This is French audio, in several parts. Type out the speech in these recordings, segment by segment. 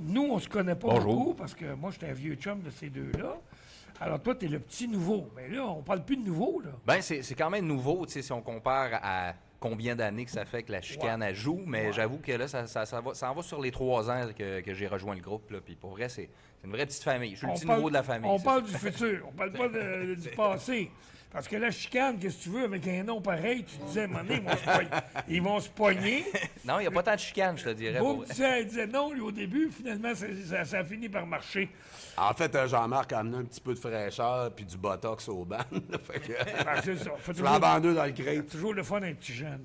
Nous, on se connaît pas Bonjour. beaucoup parce que moi, j'étais un vieux chum de ces deux-là. Alors, toi, t'es le petit nouveau. Mais là, on parle plus de nouveau, là. Ben, c'est quand même nouveau, tu sais, si on compare à combien d'années que ça fait que la chicane elle joue, mais j'avoue que là, ça en va sur les 3 ans que j'ai rejoint le groupe, là, puis pour vrai, c'est une vraie petite famille. Je suis le petit nouveau de la famille. On c'est parle du futur. On parle pas du passé. Parce que la chicane, qu'est-ce que tu veux, avec un nom pareil, tu disais, à un moment donné, ils vont se pogner. ça. Non, il n'y a pas tant de chicane, je te dirais. Boum, il disait non, lui, au début, finalement, ça a fini par marcher. En fait, Jean-Marc a amené un petit peu de fraîcheur puis du botox au band. Fait que, Ben, c'est ça. Fait flambant deux dans le crête. toujours le fun d'être petit jeune.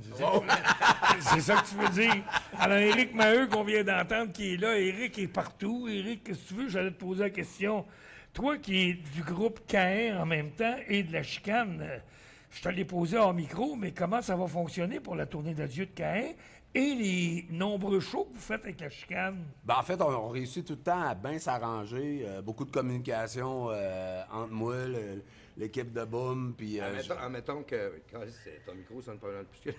C'est ça que tu veux dire. Alors, Éric Maheu, qu'on vient d'entendre, qui est là, Éric est partout. Éric, qu'est-ce que tu veux? J'allais te poser la question. Toi qui es du groupe Caïn en même temps et de la chicane, je te l'ai posé hors micro, mais comment ça va fonctionner pour la tournée d'adieu de Caïn et les nombreux shows que vous faites avec la chicane? Ben, en fait, on réussit tout le temps à bien s'arranger. Beaucoup de communication entre moi, l'équipe de Boom, puis... Admettons que... Ton micro sonne pas mal plus que...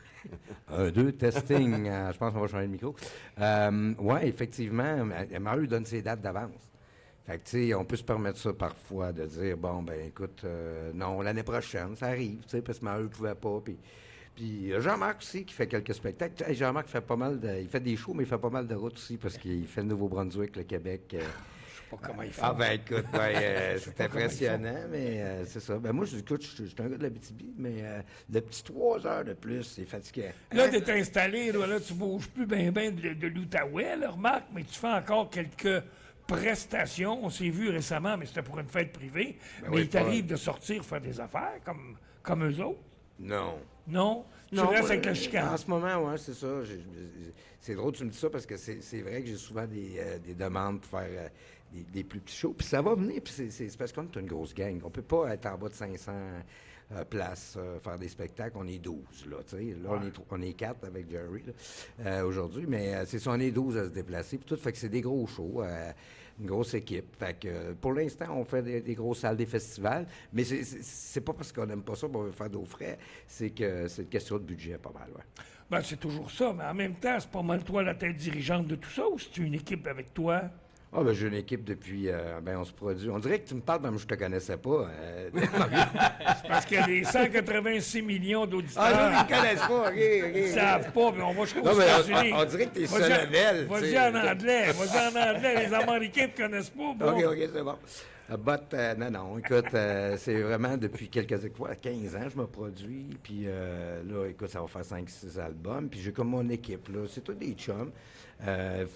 1, 2, testing. Je pense qu'on va changer le micro. Oui, effectivement, Mario donne ses dates d'avance. Fait que, tu sais, on peut se permettre ça parfois, de dire, bon, ben écoute, non, l'année prochaine, ça arrive, tu sais, parce que Mario ne pouvait pas, puis Jean-Marc aussi, qui fait quelques spectacles. Hey, Jean-Marc fait pas mal il fait des shows, mais il fait pas mal de routes aussi, parce qu'il fait le Nouveau-Brunswick, le Québec. Je sais pas comment il fait. Ah ben écoute, c'est impressionnant, mais c'est ça. Ben moi, écoute, je suis un gars de l'Abitibi, mais le petit 3 heures de plus, c'est fatigant. Là, tu es installé, là, tu bouges plus bien de l'Outaouais, là, remarque, mais tu fais encore quelques prestations. On s'est vu récemment, mais c'était pour une fête privée. Mais oui, il t'arrive de sortir faire des affaires comme eux autres? Non. Non? Tu restes avec la chicane? En ce moment, oui, c'est ça. C'est drôle que tu me dis ça parce que c'est vrai que j'ai souvent des demandes pour faire des plus petits shows. Puis ça va venir, puis c'est parce qu'on est une grosse gang. On peut pas être en bas de 500 places, faire des spectacles. On est 12, là, tu sais. Là, on est 4 avec Jerry, là, aujourd'hui. Mais c'est ça, on est 12 à se déplacer. Puis tout, fait que c'est des gros shows, une grosse équipe. Fait que pour l'instant, on fait des grosses salles, des festivals. Mais c'est pas parce qu'on n'aime pas ça qu'on veut faire d'eau frais. C'est que c'est une question de budget, pas mal, ouais. Ben, c'est toujours ça, mais en même temps, c'est pas mal toi la tête dirigeante de tout ça, ou c'est une équipe avec toi? Ah, ben, j'ai une équipe depuis, on se produit. On dirait que tu me parles comme je te connaissais pas. C'est parce qu'il y a des 186 millions d'auditeurs. Ah, non, ils me connaissent pas, Ils ne savent pas, mais on va jusqu'aux Non, mais États-Unis. on dirait que t'es Vas-y solennel. Vas-y en anglais. Vas-y en anglais. Les Américains ne te connaissent pas. Bon. OK, c'est bon. Non, écoute, c'est vraiment depuis quelques fois, 15 ans, je me produis. Puis là, écoute, ça va faire 5-6 albums. Puis j'ai comme mon équipe, là. C'est tous des chums.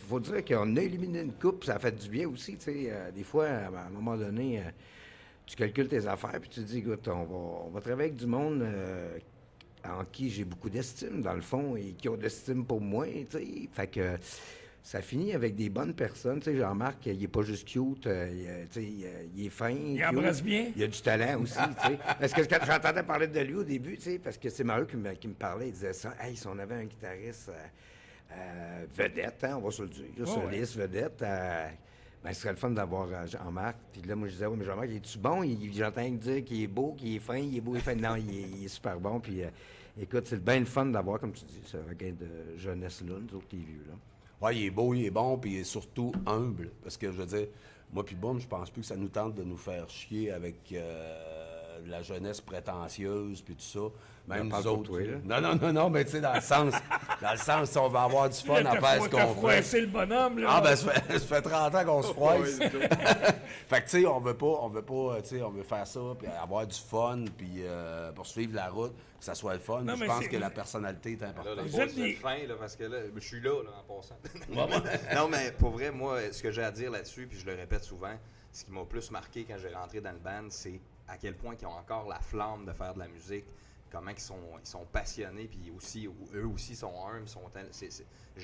Faut dire qu'on a éliminé une coupe, ça a fait du bien aussi, tu sais. Des fois, à un moment donné, tu calcules tes affaires, puis tu te dis, écoute, on va travailler avec du monde en qui j'ai beaucoup d'estime, dans le fond, et qui ont d'estime pour moi, tu sais. Fait que ça finit avec des bonnes personnes. Tu sais, Jean-Marc, il est pas juste cute, tu sais, il est fin. Il embrasse bien. Il a du talent aussi, tu sais. Parce que quand j'entendais parler de lui au début, tu sais, parce que c'est Mario qui me parlait, il disait ça, hey, si on avait un guitariste vedette, hein, on va se le dire, soliste, vedette, ben, ce serait le fun d'avoir Jean-Marc. Puis là, moi, je disais, oui, mais Jean-Marc, il est-tu bon? J'entends dire qu'il est beau, qu'il est fin, il est beau, il est fin. Non, il est super bon. Puis écoute, c'est bien le fun d'avoir, comme tu dis, ce regain de jeunesse-là, nous autres, les vieux, là. Ouais, il est beau, il est bon, puis il est surtout humble. Parce que, je veux dire, moi puis Boom, je pense plus que ça nous tente de nous faire chier avec de la jeunesse prétentieuse, puis tout ça. Même nous autres. Toi, là. Non, mais tu sais, dans le sens, si on veut avoir du fun à faire ce qu'on fait. Froissé le bonhomme, là. Ah, ben, ça fait 30 ans qu'on se froisse. Fait que, tu sais, on veut pas, tu sais, on veut faire ça, puis avoir du fun, puis poursuivre la route, que ça soit le fun. Non, Je mais pense que la personnalité est importante. Là, Vous êtes des- fin, là, parce que là, je suis là, en passant. Non, mais pour vrai, moi, ce que j'ai à dire là-dessus, puis je le répète souvent, ce qui m'a plus marqué quand j'ai rentré dans le band, c'est à quel point ils ont encore la flamme de faire de la musique, comment ils sont passionnés, puis aussi, eux aussi sont humbles,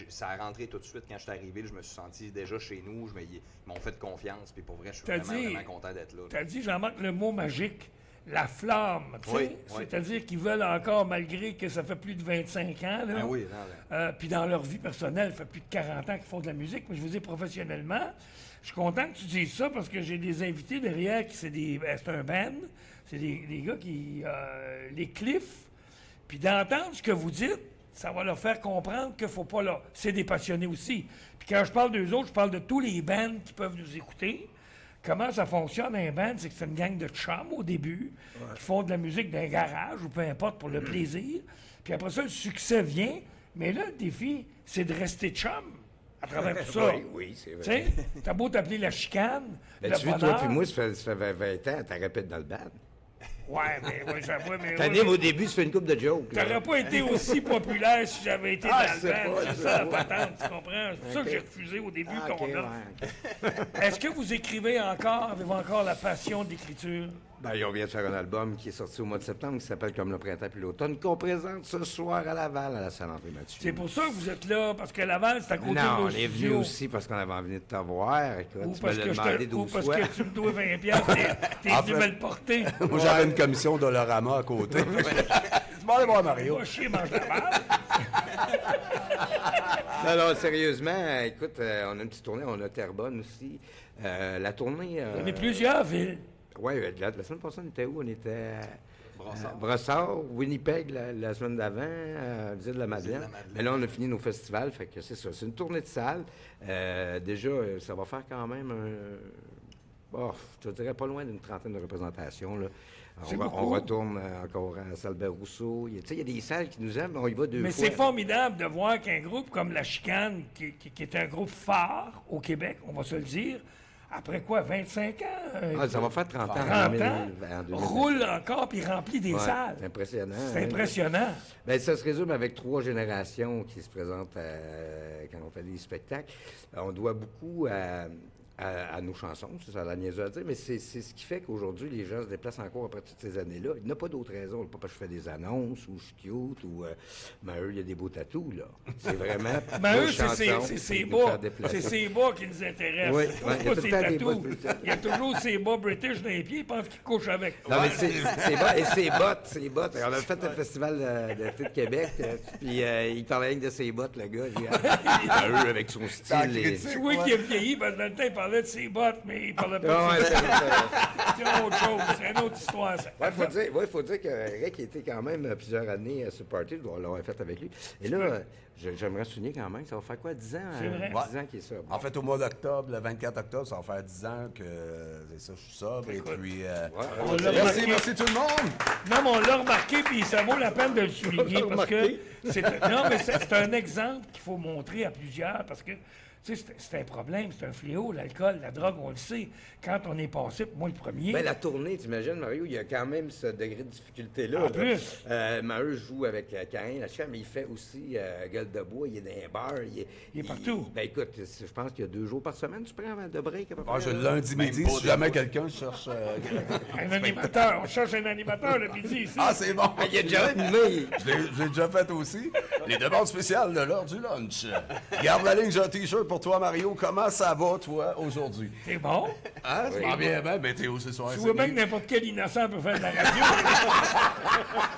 ça a rentré tout de suite quand je suis arrivé, là, je me suis senti déjà chez nous, ils m'ont fait confiance, puis pour vrai, je suis vraiment content d'être là. Tu as dit, Jean-Marc, le mot magique, la flamme, tu sais. Oui. C'est-à-dire qu'ils veulent encore, malgré que ça fait plus de 25 ans, là. Ah oui, Puis dans leur vie personnelle, ça fait plus de 40 ans qu'ils font de la musique, mais je vous dis professionnellement, je suis content que tu dises ça parce que j'ai des invités derrière qui c'est un band, c'est des gars qui les Cliffs. Puis d'entendre ce que vous dites, Ça va leur faire comprendre qu'il faut pas là. C'est des passionnés aussi. Puis quand je parle d'eux autres, je parle de tous les bands qui peuvent nous écouter. Comment ça fonctionne un band, c'est que c'est une gang de chums au début, qui font de la musique dans un garage ou peu importe pour le plaisir. Puis après ça, le succès vient. Mais là, le défi, c'est de rester chum à travers tout ça. Oui, c'est vrai. Tu sais, t'as beau t'appeler la chicane, Ben, le tu vois, bonheur. toi puis moi, ça fait 20 ans, t'as répété dans le band. Ouais, j'avoue, mais... T'animes au début, tu fais une coupe de jokes. là. T'aurais pas été aussi populaire si j'avais été dans je le sais band. pas, C'est je ça sais la pas. patente, tu comprends? C'est pour ça que j'ai refusé au début Ah, ton ok, offre. ouais, ok. Est-ce que vous écrivez encore? Avez-vous encore la passion d'écriture? Ben, on vient de faire un album qui est sorti au mois de septembre qui s'appelle Comme le printemps puis l'automne, qu'on présente ce soir à Laval, à la salle André Mathieu. C'est pour ça que vous êtes là, parce que Laval, c'est à côté de Non, nos on est venu studios. aussi parce qu'on avait envie de te voir. Écoute, Ou tu parce, me que, l'as demandé 12 parce fois. que tu me dois 20 piastres, t'es En venu fait- me le porter. Moi, j'avais une commission d'Olorama à côté. Tu m'en allais voir Mario. Va chier, mange Laval. Non, sérieusement, écoute, on a une petite tournée, on a Terrebonne aussi. La tournée... On est plusieurs villes. Oui, la semaine passée, on était où? On était à Brossard, Winnipeg la semaine d'avant, Ville-de-la-Madeleine. Mais là, on a fini nos festivals, fait que c'est ça. C'est une tournée de salle. Déjà, ça va faire quand même je te dirais pas loin d'une trentaine de représentations, là. C'est On beaucoup. retourne encore à la salle Rousseau. Il y a des salles qui nous aiment, on y va 2 Mais fois. c'est formidable de voir qu'un groupe comme La Chicane, qui est un groupe phare au Québec, on va se le dire, après quoi, 25 ans? Ça va faire 30 ans. 30 en ans, 2020. roule encore puis remplit des Ouais, salles. c'est impressionnant. C'est hein. impressionnant. Ben, ça se résume avec 3 générations qui se présentent quand on fait des spectacles. On doit beaucoup à nos chansons, ça a la niaiseux à dire, mais c'est ce qui fait qu'aujourd'hui, les gens se déplacent encore après toutes ces années-là. Il n'y a pas d'autre raison. Pas parce que je fais des annonces, ou je suis cute, ou eux, il y a des beaux tatous, là. C'est vraiment Mais nos eux, chansons c'est ses qui nous bas. faire déplacer. C'est ses bas qui nous intéressent. Oui, C'est ouais, il y a pas tout ses le temps des tatous. bas. Il y a toujours ses bas british dans les pieds, il pense qu'il couche avec. Non, mais c'est bas, et ses bottes. On a fait un festival d'été de Québec, puis il parlait rien que de ses bottes, le gars. Eux, avec son style. et- C'est oui qui est vieilli, parce que dans le temps, il parlait de ses bottes, mais il parlait Ah, pas ouais, de ses c'est- C'est une autre chose, c'est une autre histoire, ça. faut dire que Eric était quand même plusieurs années à ce party, on l'aurait fait avec lui. Et là, j'aimerais souligner quand même, ça va faire quoi, 10 ans? C'est vrai. 10 ans qu'il est sobre. En fait, au mois d'octobre, le 24 octobre, ça va faire 10 ans que c'est ça, je suis sobre. Et puis, On l'a merci, remarqué. merci tout le monde. Non, mais on l'a remarqué, puis ça vaut la peine de le souligner, parce que c'est un exemple qu'il faut montrer à plusieurs, parce que tu sais, c'est un problème, c'est un fléau, l'alcool, la drogue, on le sait. Quand on est passé, moi le premier, Ben, la tournée, t'imagines, Mario, il y a quand même ce degré de difficulté-là. En là. plus. Mario joue avec Caïn, la chère, mais il fait aussi Gueule de bois, il est dans les bars. Il est partout. Ben écoute, je pense qu'il y a 2 jours par semaine, tu prends de break à peu près. Ah, je lundi Même midi, pas si des jamais fois. quelqu'un cherche. un animateur, on cherche un animateur le midi ici. Ah, c'est bon. Il y a déjà animé. Je l'ai déjà fait aussi. Les demandes spéciales de l'heure du lunch. Garde la ligne, j'ai un T-shirt pour toi, Mario. Comment ça va, toi, aujourd'hui? C'est bon. Hein? Tu m'en viens bien, météo ce soir. Tu c'est vois bien que bien. n'importe quel innocent peut faire de la radio.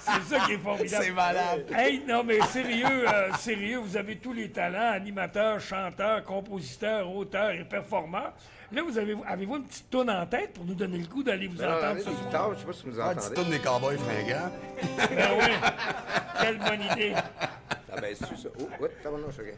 C'est ça qui est formidable. C'est malade. Hey, non, mais sérieux, vous avez tous les talents, animateurs, chanteurs, compositeurs, auteurs et performeurs. Là, avez-vous une petite toune en tête pour nous donner le goût d'aller vous entendre ce soir? Tard, je sais pas si vous nous Ah, entendez. tu tournes des cowboys fringants. Ben oui, quelle bonne idée. Ah ben, c'est ça. Oh, ouais, ça va, non, chacun.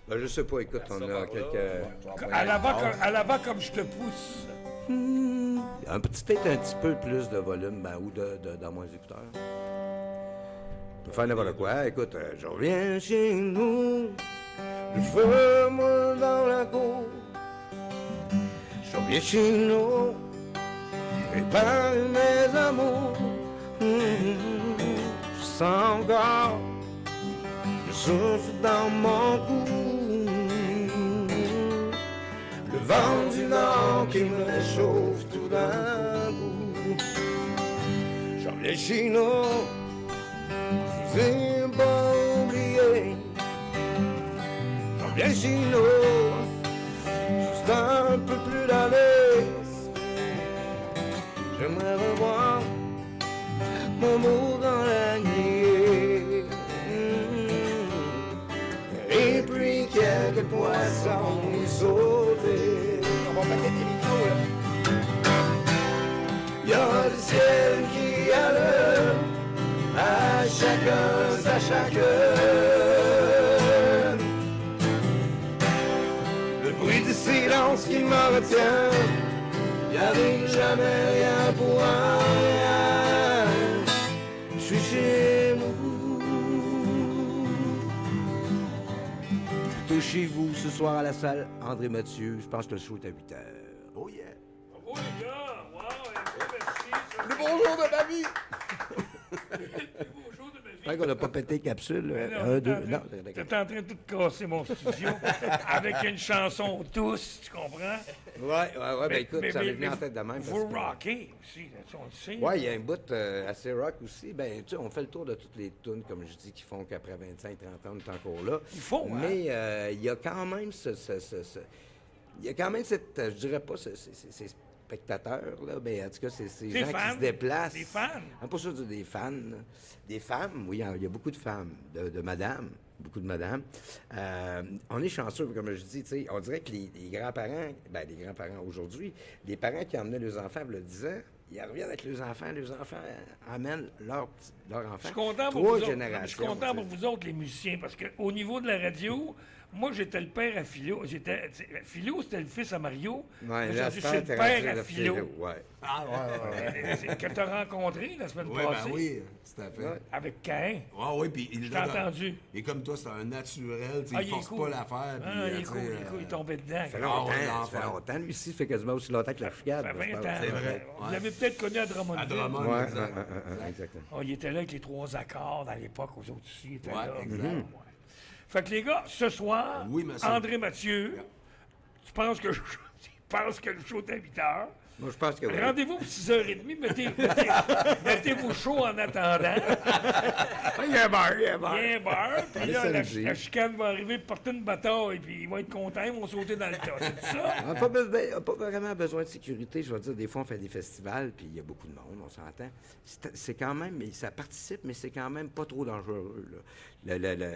Ben, je sais pas, écoute, on a quelques... À l'avant comme je te pousse. Peut-être un petit peu plus de volume, ou dans moins écouteurs. On peut faire n'importe quoi. Écoute, je reviens chez nous, le feu moi dans la cour. Je reviens chez nous, préparer mes amours. Je sens encore le souffle dans mon cou. Le vent du nord qui me réchauffe tout d'un coup. J'en viens chez nous, je vous ai pas oublié. J'en viens chez nous, juste un peu plus d'adresse. J'aimerais revoir mon mot dans la nuit. Et puis quelques poissons sautés. On va mettre des micros, là. Il y a le ciel qui allume à chacun sa chacun. ce qui me retient. J'arrive jamais rien pour rien. Je suis chez vous. Plutôt chez vous ce soir à la salle André Mathieu. Je pense que le show est à 8h. Oh yeah! Oh les gars! Wow! Merci! Le bonjour de ma vie! Bonjour de ma vie! J'espère qu'on n'a pas pété capsule. Non, t'es en train de tout casser mon studio avec une chanson douce, tu comprends? Ouais, ben écoute, ça m'est venu en tête de même. Vous rockez aussi, là, on le sait. Ouais, il y a un bout assez rock aussi. Ben, tu sais, on fait le tour de toutes les tunes, comme je dis, qui font qu'après 25-30 ans, on est encore là. Il faut, hein? Mais il y a quand même il y a quand même cette, je dirais pas, ces spectateurs, là, ben, en tout cas, c'est ces gens qui se déplacent. Des fans. Pas sûr de dire des fans. Là. Des femmes, oui, il y a beaucoup de femmes, de madames, beaucoup de madames. On est chanceux, comme je dis, tu sais, on dirait que les grands-parents, ben, les grands-parents aujourd'hui, les parents qui emmenaient leurs enfants, il y a 10 ans, ils reviennent avec leurs enfants amènent leurs enfants. Je suis content pour vous autres. Je suis content pour vous autres, les musiciens, parce qu'au niveau de la radio, moi, j'étais le père à Philo. Philo, c'était le fils à Mario. Ouais, je suis le père à Philo. Ouais. Ah, ouais. Que tu as rencontré la semaine Oui, passée. ben oui, tout à fait. Ouais. Avec Cain. Ah oui, puis il Je t'ai entendu. Et comme toi, c'est un naturel, tu sais, il est force cool. pas l'affaire. puis, Ah, il est tu sais, cool, il est tombé dedans. Ça fait Ah ouais, longtemps, l'enfer. ça fait longtemps. Lui aussi, ça fait quasiment aussi longtemps que la chicane. Ça fait 20 ans. C'est vrai. Vous l'avez peut-être connu à Drummondville. À Drummond. Ouais, exact. exactement. Oh, il était là avec les 3 accords à l'époque, aux autres aussi. Il était Ouais, là. exact. Ouais. Fait que les gars, ce soir, Oui, monsieur. André Mathieu, tu penses que le show est à 8 heures. Moi, je pense que oui. Rendez-vous pour 6h30, mettez vos shows en attendant. Il y a un bar. Il y a un bar, puis Allez, là, samedi. la chicane va arriver pour porter une bataille, puis ils vont être contents, ils vont sauter dans le tas. C'est ça? On n'a pas vraiment besoin de sécurité. Je veux dire, des fois, on fait des festivals, puis il y a beaucoup de monde, on s'entend. C'est quand même, mais ça participe, mais c'est quand même pas trop dangereux. Là.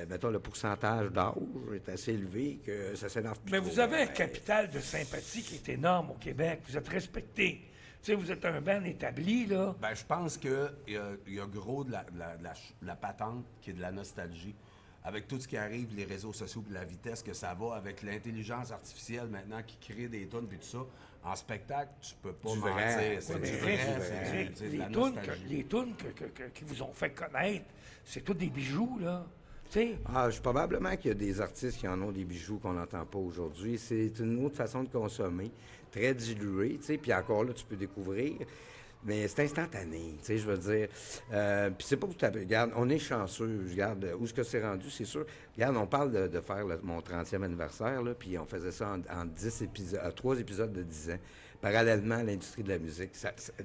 Mettons, le pourcentage d'âge est assez élevé que ça s'énerve plus Mais trop. vous avez un capital de sympathie qui est énorme au Québec. Vous êtes respecté. Tu sais, vous êtes un band établi, là. Ben, je pense qu'il y a gros de la patente qui est de la nostalgie. Avec tout ce qui arrive, les réseaux sociaux, puis la vitesse que ça va, avec l'intelligence artificielle maintenant qui crée des tonnes, puis tout ça, en spectacle, tu peux pas Du mentir. vrai. C'est Ouais, du mais vrai, Les c'est de la tunes nostalgie. les tunes qui vous ont fait connaître, c'est tous des bijoux, là. Tu sais, Probablement qu'il y a des artistes qui en ont des bijoux qu'on n'entend pas aujourd'hui. C'est une autre façon de consommer, très diluée, tu sais, puis encore là, tu peux découvrir. Mais c'est instantané, tu sais, je veux dire. Puis c'est pas pour taper. Regarde, on est chanceux. Regarde, où est-ce que c'est rendu, c'est sûr. Regarde, on parle de faire mon 30e anniversaire, là, puis on faisait ça en 10 épisodes, 3 épisodes de 10 ans. Parallèlement à l'industrie de la musique.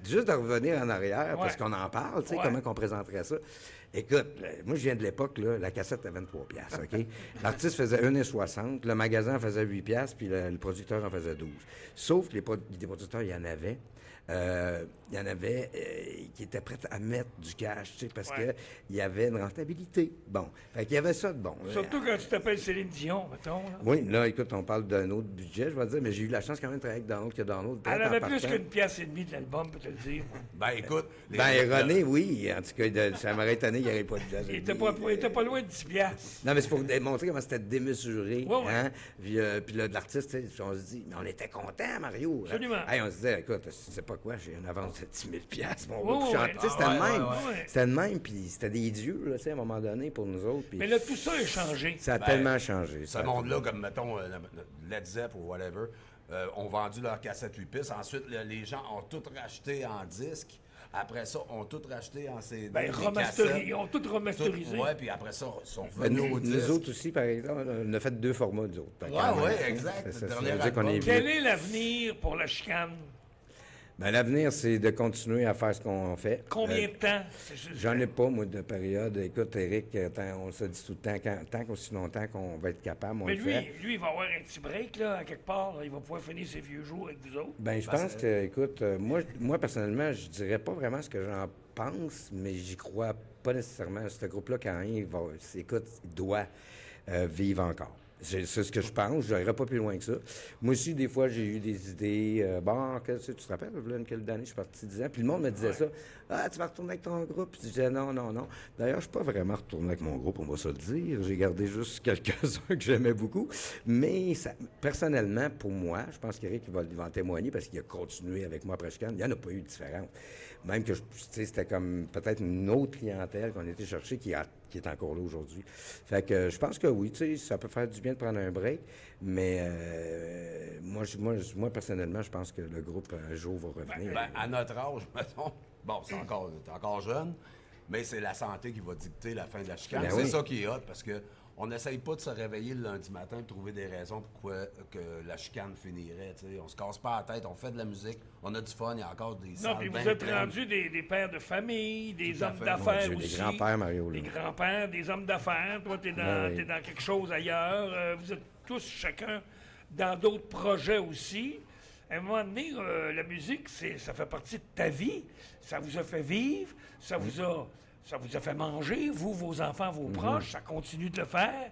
Juste de revenir en arrière, parce qu'on en parle, tu sais, comment on présenterait ça. Écoute, moi, je viens de l'époque, là, la cassette à 23 $, OK? L'artiste faisait 1,60 $, le magasin en faisait 8 $, puis le producteur en faisait 12 $. Sauf que les producteurs, il y en avait. Qui étaient prêts à mettre du cash, tu sais, parce qu'il y avait une rentabilité. Bon, fait qu'il y avait ça de bon. surtout quand tu t'appelles Céline Dion, mettons. Là. Oui, là, écoute, on parle d'un autre budget, je vais te dire, mais j'ai eu la chance quand même de travailler avec Donald, que Donald... Elle avait plus qu'une pièce et demie de l'album, peut te le dire. Ben, écoute... René, oui, en tout cas, ça m'aurait étonné qu'il n'y aurait pas de jazz. Il était pas loin de 10 piastres. Non, mais c'est pour démontrer comment c'était démesuré. Ouais, ouais. Hein? Puis là, de l'artiste, tu sais, on se dit, mais on était contents, Mario. Absolument. Hey, on se disait, écoute, c'est pas quoi, j'ai une avance de 10 000 $, mon Ouais, gars. ouais. Tu sais, c'était le même. ouais. C'était le même, puis c'était des dieux, là, tu sais, à un moment donné, pour nous autres. Puis Mais là, tout ça a changé. ça a tellement changé. Ce monde-là, comme, mettons, Led Zepp ou whatever, ont vendu leur cassette 8 pistes. Ensuite, les gens ont tout racheté en disque. Après ça, ont tout racheté en CD. Ils ont tout remasterisé. Oui, puis après ça, ils sont Ben, revenus au disque. nous autres aussi, par exemple, on a fait 2 formats, nous autres. Oui, exact. Ça Dernier veut dire qu'on est album. Quel vieux. est l'avenir pour la chicane? Ben, l'avenir, c'est de continuer à faire ce qu'on fait. Combien de temps? J'en ai pas, moi, de période. Écoute, Éric, on se dit tout le temps, tant qu'aussi longtemps qu'on va être capable, on Mais le fait. lui, il va avoir un petit break, là, à quelque part. Là. Il va pouvoir finir ses vieux jours avec vous autres. Ben, je pense que, écoute, moi, personnellement, je dirais pas vraiment ce que j'en pense, mais j'y crois pas nécessairement. Ce groupe-là, quand il va, écoute, il doit vivre encore. C'est ce que je pense. Je n'irai pas plus loin que ça. Moi aussi, des fois, j'ai eu des idées. Tu te rappelles, il y a une quelle d'année, je suis parti 10 ans. Puis le monde me disait ça. Ah, tu vas retourner avec ton groupe. Puis je disais non. D'ailleurs, je ne suis pas vraiment retourné avec mon groupe, on va se le dire. J'ai gardé juste quelques-uns que j'aimais beaucoup. Mais personnellement, pour moi, je pense qu'Éric va en témoigner parce qu'il a continué avec moi après Chicane. Il n'y en a pas eu de différence. Même que, c'était comme peut-être une autre clientèle qu'on a été chercher qui est encore là aujourd'hui. Fait que je pense que oui, ça peut faire du bien de prendre un break, mais moi, personnellement, je pense que le groupe, un jour, va revenir. À notre âge, mettons, bon, t'es encore jeune, mais c'est la santé qui va dicter la fin de la chicane. Ben c'est oui. ça qui est hot, parce que on n'essaye pas de se réveiller le lundi matin et de trouver des raisons pourquoi que la chicane finirait. T'sais. On se casse pas la tête, on fait de la musique, on a du fun, il y a encore des salles Non, puis vous bien êtes pleines. rendus des pères de famille, des Tout à hommes fait. d'affaires Mon Dieu, aussi. des grands-pères, Mario, là. Des grands-pères, des hommes d'affaires. Toi, t'es Ben oui. dans quelque chose ailleurs. Vous êtes tous, chacun, dans d'autres projets aussi. À un moment donné, la musique, ça fait partie de ta vie. Ça vous a fait vivre. Ça vous a fait manger, vous, vos enfants, vos proches. Ça continue de le faire.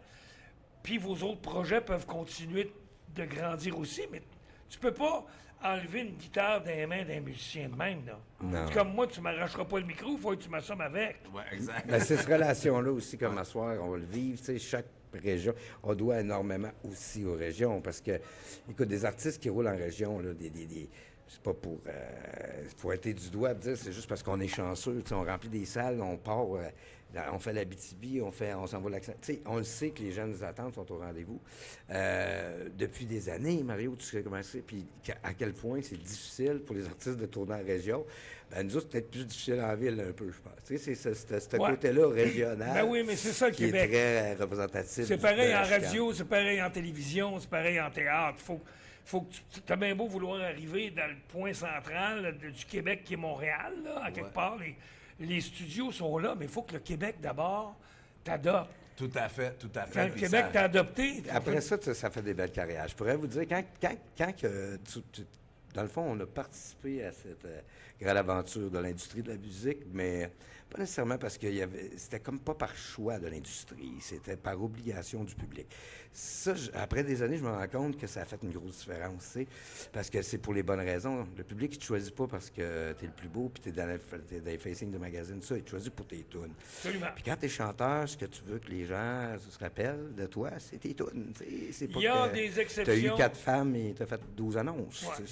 Puis vos autres projets peuvent continuer de grandir aussi, mais tu peux pas enlever une guitare des mains d'un musicien de même, là. Non. C'est comme moi, tu m'arracheras pas le micro, il faut que tu m'assommes avec. Ouais, exact. Ben, c'est cette relation-là aussi, comme à soir, on va le vivre. Tu sais, chaque région, on doit énormément aussi aux régions parce que, écoute, des artistes qui roulent en région, là, c'est pas pour pointer du doigt, dire, c'est juste parce qu'on est chanceux. Tu sais, on remplit des salles, on part, on fait la BTB, on s'en va l'accent. Tu sais, on le sait que les jeunes attentes sont au rendez-vous. Depuis des années, Mario, tu sais comment c'est, puis à quel point c'est difficile pour les artistes de tourner en région. Ben, nous autres, c'est peut-être plus difficile en ville un peu, je pense. Tu sais, c'est ce Ouais. côté-là régional. Ben oui, mais c'est ça le qui Québec. est très représentatif. C'est de pareil la en chicane. radio, c'est pareil en télévision, c'est pareil en théâtre. Faut que tu as bien beau vouloir arriver dans le point central du Québec qui est Montréal, là, à quelque part. Les studios sont là, mais il faut que le Québec, d'abord, t'adopte. Tout à fait. Quand le Puis Québec ça- t'a adopté, Après ça, ça fait des belles carrières. Je pourrais vous dire, dans le fond, on a participé à cette grande aventure de l'industrie de la musique, mais pas nécessairement parce que c'était comme pas par choix de l'industrie, c'était par obligation du public. Ça, après des années, je me rends compte que ça a fait une grosse différence, tu sais, parce que c'est pour les bonnes raisons. Le public, il te choisit pas parce que t'es le plus beau, puis t'es dans les facings de magazine, ça, il te choisit pour tes tunes. absolument. Puis quand t'es chanteur, ce que tu veux que les gens se rappellent de toi, c'est tes tunes. C'est pas Il y a que des t'as eu exceptions. 4 femmes et t'as fait 12 annonces. Ouais.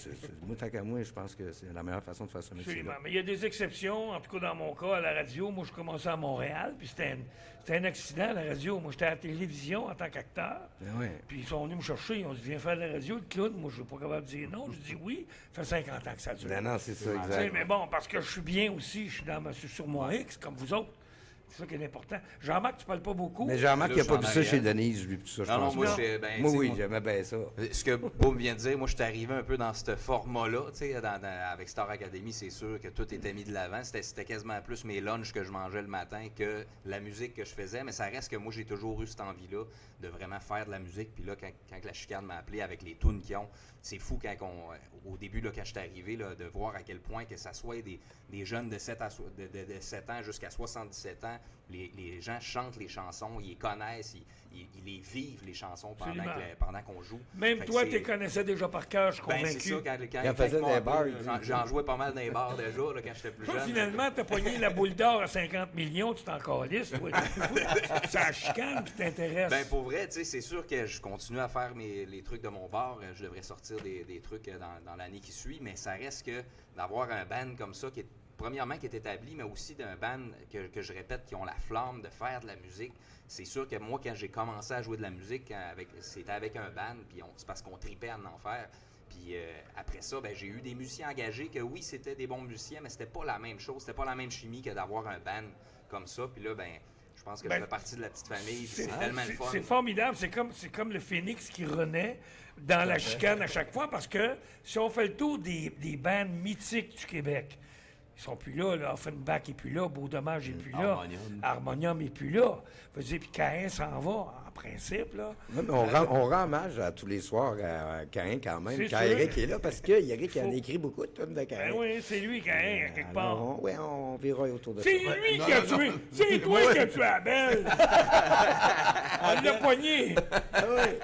Moi, tant qu'à moi, je pense que c'est la meilleure façon de faire ce Absolument. métier-là. Mais il y a des exceptions. En tout cas, dans mon cas, à la radio, moi, je commençais à Montréal, puis c'était un accident à la radio. Moi, j'étais à la télévision en tant qu'acteur. Ah ouais. Puis ils sont venus me chercher, ils ont dit, viens faire de la radio, le clown. Moi, je suis pas capable de dire non. Je dis oui. Ça fait 50 ans que ça dure. Non, c'est ça, Tu sais, exact. mais bon, parce que je suis bien aussi, je suis sur mon X, comme vous autres. C'est ça qui est important. Jean-Marc, tu parles pas beaucoup. Mais Jean-Marc, Là, il n'a je pas suis vu en ça chez arrière. Denise, lui, puis tout ça, je Non, pense. moi, pas. ben, Moi, tu sais, oui, moi- j'aimais bien ça. Ce que Boom vient de dire, moi, je suis arrivé un peu dans ce format-là. Tu sais, avec Star Academy, c'est sûr que tout était mis de l'avant. C'était quasiment plus mes lunchs que je mangeais le matin que la musique que je faisais. Mais ça reste que moi, j'ai toujours eu cette envie-là de vraiment faire de la musique. Puis là, quand la chicane m'a appelé avec les tunes qu'ils ont, c'est fou au début, là, quand je suis arrivé, là, de voir à quel point que ça soit des jeunes de 7 ans jusqu'à 77 ans, les gens chantent les chansons, ils les connaissent, ils les vivent, les chansons Absolument. pendant qu'on joue. Même Fait que toi, c'est- tu les connaissais déjà par cœur, je suis Ben, c'est convaincu. ça, quand Il en faisait ils m'ont des appelé, bars, là, il dit. j'en jouais pas mal dans les bars déjà, là, quand j'étais plus Toi, jeune. finalement, t'as pogné la boule d'or à 50 millions, tu t'en calisses, toi. Ça chicane qui t'intéresse. Ben, pour vrai, tu sais, c'est sûr que je continue à faire les trucs de mon bar. Je devrais sortir des trucs dans l'année qui suit, mais ça reste que d'avoir un band comme ça qui est premièrement qui est établi, mais aussi d'un band que je répète, qui ont la flamme de faire de la musique. C'est sûr que moi, quand j'ai commencé à jouer de la musique, c'était avec un band, puis c'est parce qu'on tripait à en faire. Puis après ça, ben, j'ai eu des musiciens engagés que oui, c'était des bons musiciens, mais c'était pas la même chose, c'était pas la même chimie que d'avoir un band comme ça. Puis là, ben, je pense que je fais partie de la petite famille, puis c'est tellement le fun. C'est formidable. C'est comme le phénix qui renaît dans la chicane à chaque fois, parce que si on fait le tour des bands mythiques du Québec, ils sont plus là. Offenbach n'est plus là. Beau Dommage n'est plus là. Harmonium. Harmonium n'est plus là. Faut dire, puis Caïn s'en va. principe, là. Non, mais on rend hommage à tous les soirs à Caïn quand même, C'est quand sûr. Eric est là, parce que Eric en a écrit beaucoup de tonnes de Caïn. Ben oui, c'est lui, Caïn, à quelque part. Oui, on verra autour de ça. C'est lui qui a tué. C'est toi qui as tué Abel. On l'a poigné. Ah oui,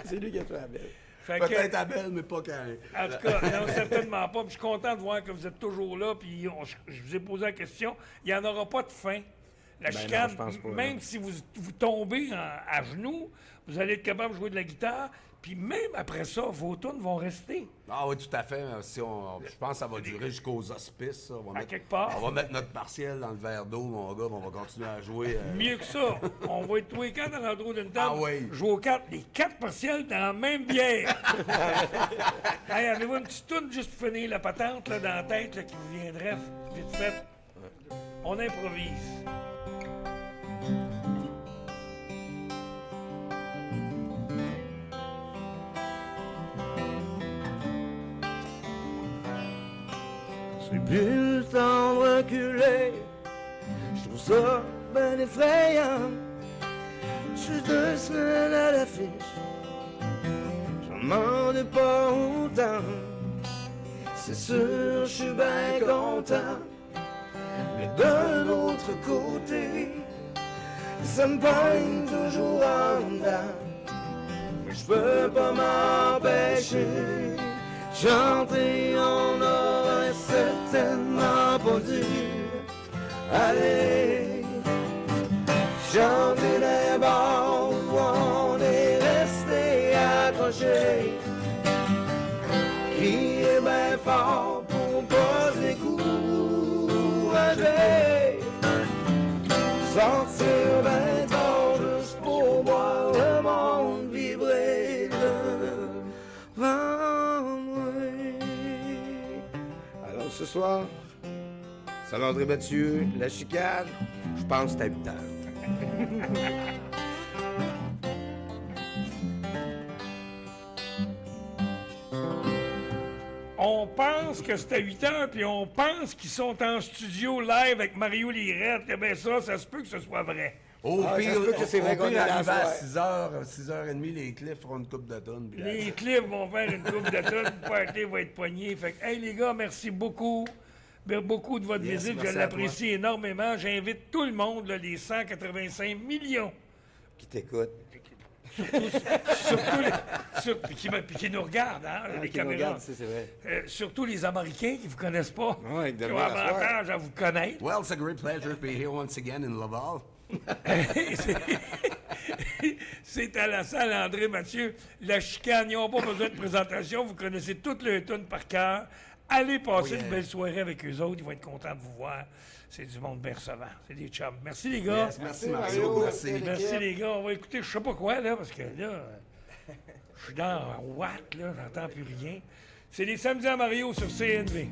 c'est lui qui a tué Abel. Fait que- Peut-être Abel, mais pas Caïn. En tout cas, non, certainement pas. Puis je suis content de voir que vous êtes toujours là. Puis je vous ai posé la question. Il n'y en aura pas de fin. La Ben non, chicane, je pense pas, même non. si vous tombez à genoux, vous allez être capable de jouer de la guitare. Puis même après ça, vos tunes vont rester. Ah oui, tout à fait. Je pense que ça va durer jusqu'aux hospices. Ça. À quelque part. On va mettre notre partiel dans le verre d'eau, mon gars, puis on va continuer à jouer. Mieux que ça, on va être tous les quatre dans l'endroit d'une table. Ah oui. Jouer aux cartes, les 4 partiels dans la même bière. Hey, avez-vous une petite toune juste pour finir la patente là, dans la tête là, qui vous viendrait vite fait? On improvise. C'est plus le temps de reculer. Je trouve ça ben effrayant. Je suis 2 semaines à l'affiche. J'en demande pas autant. C'est sûr, je suis bien content. Mais d'un autre côté, ça me pogne toujours en dedans. Mais je peux pas m'empêcher. Chanter, on aurait certainement pas dû aller chanter les bars où on est resté accroché. Crier bien fort pour pas se décourager. Sortir bien tard juste pour voir le monde vibrer devant moi. Alors ce soir, Saint-André Mathieu, la chicane, je pense que c'est à 8 heures. On pense que c'est à 8 heures, puis on pense qu'ils sont en studio live avec Mario Lirette. Eh bien ça se peut que ce soit vrai. Au Ah, ça pire, se peut que c'est vrai au qu'on pire, est dans arrivé à la 6h, 6h30, les clips feront une coupe de tonnes. puis Les clips vont faire une coupe de tonnes, le party va être poigné. Fait que, hey les gars, merci beaucoup. Beaucoup de votre Yes, visite, je merci à l'apprécie énormément. J'invite tout le monde, là, les 185 millions. Qui t'écoute. Puis qui nous regardent, hein, les Qui nous caméras. regarde, c'est vrai. Surtout les Américains qui ne vous connaissent pas. Ouais, qui ont demain, la avantage à vous connaître. Well, it's a great pleasure to be here once again in Laval. C'est à la salle André Mathieu. La chicane, ils n'ont pas besoin de présentation. Vous connaissez toutes les tunes par cœur. Allez passer une belle soirée avec eux autres. Ils vont être contents de vous voir. C'est du monde bien recevant. C'est des chums. Merci les gars. Yes, merci Mario. Mario, merci. Merci les gars. On va écouter je sais pas quoi là, parce que là, je suis dans Watt, là, j'entends plus rien. C'est les samedis à Mario sur CNV.